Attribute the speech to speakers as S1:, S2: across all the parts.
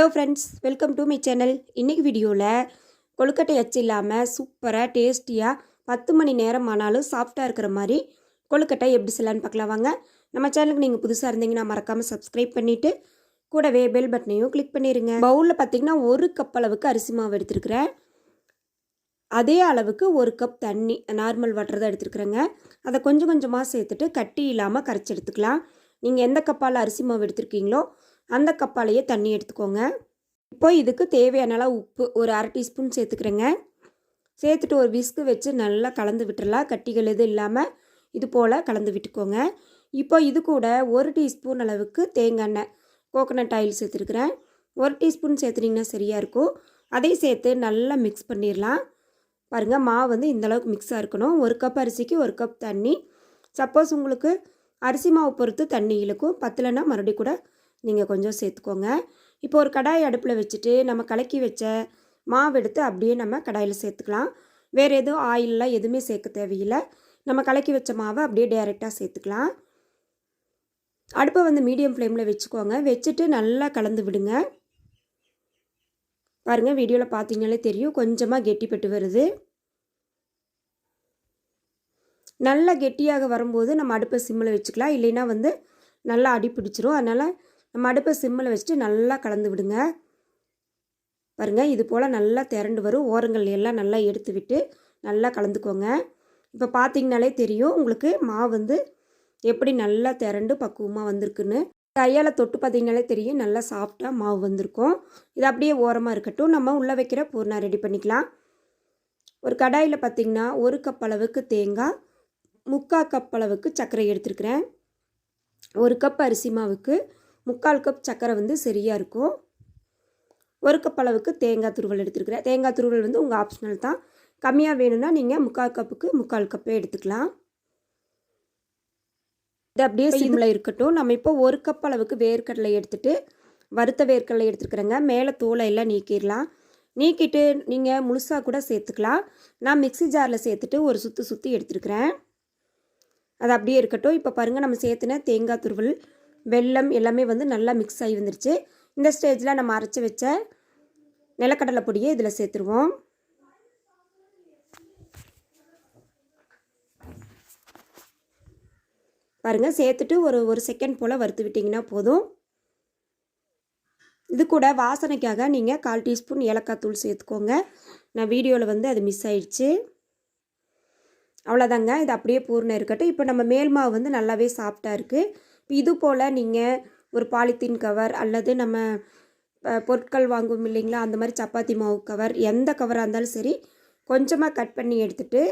S1: Hello friends, welcome to my channel. இன்றைக்கி வீடியோவில் கொழுக்கட்டை அச்சு இல்லாமல் சூப்பராக டேஸ்டியாக 10 மணி நேரம் ஆனாலும் சாஃப்டாக இருக்கிற மாதிரி கொழுக்கட்டை எப்படி செய்யலான்னு பார்க்கலாம் வாங்க. நம்ம சேனலுக்கு நீங்கள் புதுசாக இருந்தீங்கன்னா மறக்காமல் சப்ஸ்கிரைப் பண்ணிவிட்டு கூடவே பெல் பட்டனையும் கிளிக் பண்ணிடுங்க. பவுலில் பார்த்திங்கன்னா 1 கப் அளவுக்கு அரிசி மாவு எடுத்துருக்கிறேன். அதே அளவுக்கு 1 கப் தண்ணி நார்மல் வாட்டர் தான் எடுத்துருக்குறேங்க. அதை கொஞ்சம் கொஞ்சமாக சேர்த்துட்டு கட்டி இல்லாமல் கரைச்சி எடுத்துக்கலாம். நீங்கள் எந்த கப்பால் அரிசி மாவு எடுத்துருக்கீங்களோ அந்த கப்பாலேயே தண்ணி எடுத்துக்கோங்க. இப்போ இதுக்கு தேவையான அளவு உப்பு ஒரு 1/2 டீஸ்பூன் சேர்த்துக்கிறேங்க. சேர்த்துட்டு ஒரு விஸ்கு வச்சு நல்லா கலந்து விட்டுறலாம். கட்டிகள் எதுவும் இல்லாமல் இது போல் கலந்து விட்டுக்கோங்க. இப்போ இது கூட 1 டீஸ்பூன் அளவுக்கு தேங்காய் எண்ணெய் கோகோனட் ஆயில் சேர்த்துருக்குறேன். 1 டீஸ்பூன் சேர்த்துட்டிங்கன்னா சரியாக இருக்கும். அதை சேர்த்து நல்லா மிக்ஸ் பண்ணிடலாம். பாருங்கள், மாவு வந்து இந்தளவுக்கு மிக்ஸாக இருக்கணும். 1 கப் அரிசிக்கு 1 கப் தண்ணி. சப்போஸ் உங்களுக்கு அரிசி மாவு பொறுத்து தண்ணி இழுக்கும், பத்தலைன்னா மறுபடியும் கூட நீங்கள் கொஞ்சம் சேர்த்துக்கோங்க. இப்போ ஒரு கடாய் அடுப்பில் வச்சுட்டு நம்ம கலக்கி வச்ச மாவு எடுத்து அப்படியே நம்ம கடாயில் சேர்த்துக்கலாம். வேறு எதுவும் ஆயிலெலாம் எதுவுமே சேர்க்க தேவையில்லை. நம்ம கலக்கி வச்ச மாவை அப்படியே டைரெக்டாக சேர்த்துக்கலாம். அடுப்பை வந்து மீடியம் ஃப்ளேமில் வச்சுக்கோங்க. வச்சுட்டு நல்லா கலந்து விடுங்க. பாருங்கள், வீடியோவில் பார்த்தீங்கனாலே தெரியும், கொஞ்சமாக கெட்டிப்பட்டு வருது. நல்லா கெட்டியாக வரும்போது நம்ம அடுப்பை சிம்மில் வச்சுக்கலாம். இல்லைன்னா வந்து நல்லா அடி பிடிச்சிரும். அதனால் நம்ம அடுப்பை சிம்மில் வச்சுட்டு நல்லா கலந்து விடுங்க. பாருங்கள், இது போல் நல்லா திரண்டு வரும். ஓரங்கள் எல்லாம் நல்லா எடுத்து விட்டு நல்லா கலந்துக்கோங்க. இப்போ பார்த்தீங்கனாலே தெரியும் உங்களுக்கு மாவு வந்து எப்படி நல்லா திரண்டு பக்குவமாக வந்திருக்குன்னு. கையால் தொட்டு பார்த்தீங்கனாலே தெரியும் நல்லா சாஃப்டாக மாவு வந்திருக்கும். இது அப்படியே ஓரமாக இருக்கட்டும். நம்ம உள்ளே வைக்கிற பூர்ணம் ரெடி பண்ணிக்கலாம். ஒரு கடாயில் பார்த்திங்கன்னா 1 கப் அளவுக்கு தேங்காய், 3/4 கப் அளவுக்கு சர்க்கரை எடுத்துருக்கிறேன். 1 கப் அரிசி மாவுக்கு 3/4 கப் சர்க்கரை வந்து சரியாக இருக்கும். 1 கப் அளவுக்கு தேங்காய் துருவல் எடுத்துருக்கிறேன். தேங்காய் துருவல் வந்து உங்கள் ஆப்ஷனல் தான். கம்மியாக வேணும்னா நீங்கள் 3/4 கப்புக்கு 3/4 கப்பே எடுத்துக்கலாம். இது அப்படியே சிம்மில் இருக்கட்டும். நம்ம இப்போ 1 கப் அளவுக்கு வேர்க்கடலை எடுத்துகிட்டு வறுத்த வேர்க்கடலை எடுத்துருக்குறேங்க. மேலே தோலை எல்லாம் நீக்கிடலாம். நீக்கிட்டு நீங்கள் முழுசாக கூட சேர்த்துக்கலாம். நான் மிக்ஸி ஜாரில் சேர்த்துட்டு ஒரு சுற்றி எடுத்துருக்கிறேன். அது அப்படியே இருக்கட்டும். இப்போ பாருங்கள், நம்ம சேர்த்துன தேங்காய் துருவல், வெல்லம் எல்லாமே வந்து நல்லா மிக்ஸ் ஆகி வந்துருச்சு. இந்த ஸ்டேஜில் நம்ம அரைச்சி வச்ச நிலக்கடலை பொடியை இதில் சேர்த்துருவோம். பாருங்கள், சேர்த்துட்டு ஒரு செகண்ட் போல் வறுத்து விட்டிங்கன்னா போதும். இது கூட வாசனைக்காக நீங்கள் 1/4 டீஸ்பூன் ஏலக்காய் தூள் சேர்த்துக்கோங்க. நான் வீடியோவில் வந்து அது மிஸ் ஆயிடுச்சு. அவ்வளோதாங்க, இது அப்படியே பூர்ணம் இருக்கட்டும். இப்போ நம்ம மேல் மாவு வந்து நல்லாவே சாஃப்டாக இருக்குது. இது போல் நீங்கள் ஒரு பாலித்தீன் கவர் அல்லது நம்ம பொருட்கள் வாங்குவோம் இல்லைங்களா, அந்த மாதிரி சப்பாத்தி மாவு கவர், எந்த கவராக இருந்தாலும் சரி, கொஞ்சமாக கட் பண்ணி எடுத்துகிட்டு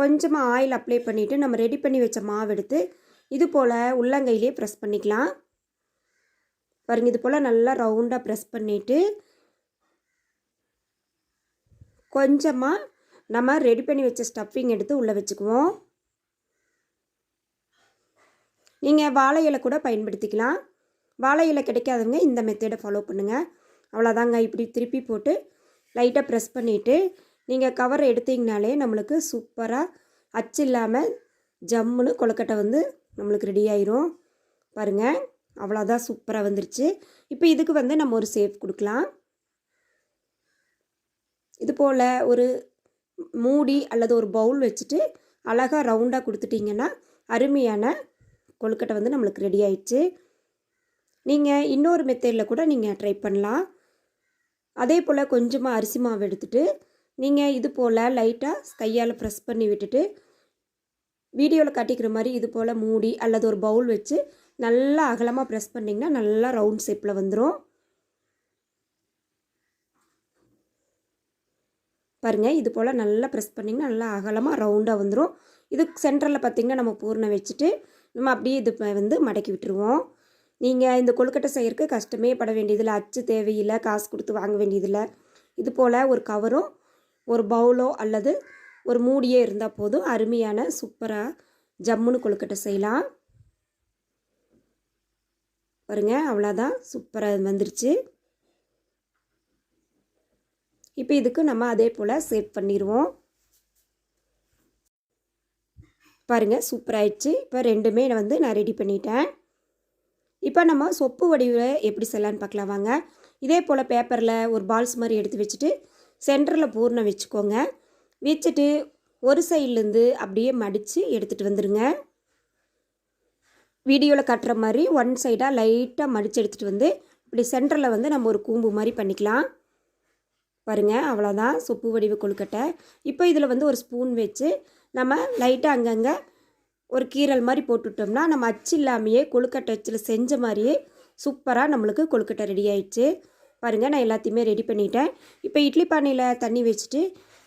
S1: கொஞ்சமாக ஆயில் அப்ளை பண்ணிவிட்டு நம்ம ரெடி பண்ணி வச்ச மாவு எடுத்து இது போல் உள்ளங்கையிலே ப்ரெஸ் பண்ணிக்கலாம். பாருங்கள், இது போல் நல்லா ரவுண்டாக ப்ரெஸ் பண்ணிவிட்டு கொஞ்சமாக நம்ம ரெடி பண்ணி வச்ச ஸ்டஃபிங் எடுத்து உள்ளே வச்சுக்குவோம். நீங்கள் வாழை இலை கூட பயன்படுத்திக்கலாம். வாழை இலை கிடைக்காதவங்க இந்த மெத்தடை ஃபாலோ பண்ணுங்கள். அவ்வளோதாங்க. இப்படி திருப்பி போட்டு லைட்டாக ப்ரெஸ் பண்ணிவிட்டு நீங்கள் கவரை எடுத்திங்கனாலே நம்மளுக்கு சூப்பராக அச்சு இல்லாமல் ஜம்முன்னு கொழுக்கட்டை வந்து நம்மளுக்கு ரெடி ஆயிரும். பாருங்கள், அவ்வளோதான், சூப்பராக வந்துருச்சு. இப்போ இதுக்கு வந்து நம்ம ஒரு ஷேப் கொடுக்கலாம். இது போல் ஒரு மூடி அல்லது ஒரு பவுல் வச்சுட்டு அழகாக ரவுண்டாக கொடுத்துட்டிங்கன்னா அருமையான கொழுக்கட்டை வந்து நம்மளுக்கு ரெடி ஆயிடுச்சு. நீங்கள் இன்னொரு மெத்தடில் கூட நீங்கள் ட்ரை பண்ணலாம். அதே போல் கொஞ்சமாக அரிசி மாவு எடுத்துகிட்டு நீங்கள் இது போல் லைட்டாக கையால் ப்ரெஸ் பண்ணி விட்டுட்டு வீடியோவில் காட்டிக்கிற மாதிரி இது போல் மூடி அல்லது ஒரு பவுல் வச்சு நல்லா அகலமாக ப்ரெஸ் பண்ணிங்கன்னா நல்லா ரவுண்ட் ஷேப்பில் வந்துடும். பாருங்கள், இது போல் நல்லா ப்ரெஸ் பண்ணிங்கன்னா நல்லா அகலமாக ரவுண்டாக வந்துடும். இது சென்டரில் பார்த்திங்கன்னா நம்ம பூர்ணம் வச்சுட்டு நம்ம அப்படியே இது வந்து மடக்கி விட்டுருவோம். நீங்கள் இந்த கொழுக்கட்டை செய்யறதுக்கு கஷ்டமே பட வேண்டியதில்லை. அச்சு தேவையில்லை, காசு கொடுத்து வாங்க வேண்டியதில்லை. இது போல் ஒரு கவரோ ஒரு பவுலோ அல்லது ஒரு மூடியே இருந்தால் போதும். அருமையான சூப்பராக ஜம்முன்னு கொழுக்கட்டை செய்யலாம். பாருங்கள், அவ்வளோதான், சூப்பராக வந்துருச்சு. இப்போ இதுக்கு நம்ம அதே போல் சேவ் பண்ணிடுவோம். பாருங்கள், சூப்பராகிடுச்சு. இப்போ ரெண்டுமே வந்து நான் ரெடி பண்ணிட்டேன். இப்போ நம்ம சொப்பு வடிவில் எப்படி செய்யலான்னு பார்க்கலாம் வாங்க. இதே போல் பேப்பரில் ஒரு பால்ஸ் மாதிரி எடுத்து வச்சுட்டு சென்டரில் பூர்ணம் வச்சுக்கோங்க. வச்சுட்டு ஒரு சைட்லேருந்து அப்படியே மடித்து எடுத்துகிட்டு வந்துடுங்க. வீடியோவில் கட்டுற மாதிரி ஒன் சைடாக லைட்டாக மடித்து எடுத்துகிட்டு வந்து இப்படி சென்டரில் வந்து நம்ம ஒரு கூம்பு மாதிரி பண்ணிக்கலாம். பாருங்கள், அவ்வளோதான் சொப்பு வடிவ கொழுக்கட்டை. இப்போ இதில் வந்து ஒரு ஸ்பூன் வச்சு நம்ம லைட்டாக அங்கங்கே ஒரு கீரல் மாதிரி போட்டுவிட்டோம்னா நம்ம அச்சு இல்லாமையே கொழுக்கட்டை அச்சில் செஞ்ச மாதிரியே சூப்பராக நம்மளுக்கு கொழுக்கட்டை ரெடி ஆயிடுச்சு. பாருங்கள், நான் எல்லாத்தையுமே ரெடி பண்ணிட்டேன். இப்போ இட்லி பானையில் தண்ணி வச்சுட்டு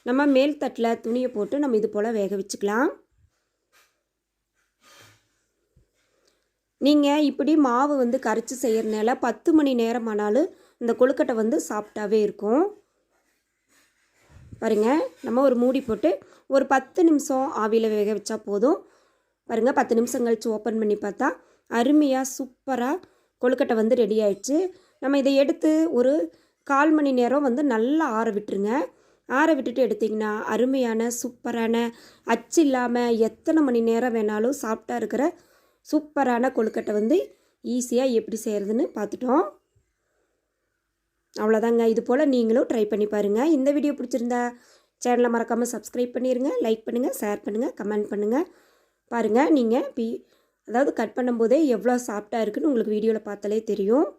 S1: நம்ம மேல் தட்டில் துணியை போட்டு நம்ம இது போல் வேக வச்சுக்கலாம். நீங்கள் இப்படி மாவு வந்து கரைச்சி செய்கிறதுனால 10 மணி நேரம் ஆனாலும் இந்த கொழுக்கட்டை வந்து சாஃப்டாகவே இருக்கும். பாருங்கள், நம்ம ஒரு மூடி போட்டு ஒரு 10 நிமிஷம் ஆவியில் வேக வச்சா போதும். பாருங்கள், 10 நிமிஷம் கழித்து ஓப்பன் பண்ணி பார்த்தா அருமையாக சூப்பராக கொழுக்கட்டை வந்து ரெடி ஆயிடுச்சு. நம்ம இதை எடுத்து ஒரு 1/4 மணி நேரம் வந்து நல்லா ஆற விட்டுருங்க. ஆற விட்டுட்டு எடுத்திங்கன்னா அருமையான சூப்பரான அச்சு இல்லாமல் எத்தனை மணி நேரம் வேணாலும் சாஃப்டாக இருக்கிற சூப்பரான கொழுக்கட்டை வந்து ஈஸியாக எப்படி செய்கிறதுன்னு பார்த்துட்டோம். அவ்வளோதாங்க. இது போல் நீங்களும் ட்ரை பண்ணி பாருங்கள். இந்த வீடியோ பிடிச்சிருந்தா சேனலை மறக்காமல் சப்ஸ்கிரைப் பண்ணிடுங்க. லைக் பண்ணுங்கள், ஷேர் பண்ணுங்கள், கமெண்ட் பண்ணுங்கள். பாருங்கள், நீங்கள் அதாவது கட் பண்ணும்போதே எவ்வளோ சாஃப்டாக இருக்குதுன்னு உங்களுக்கு வீடியோவில் பார்த்தாலே தெரியும்.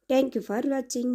S1: தேங்க்யூ ஃபார் வாட்சிங்.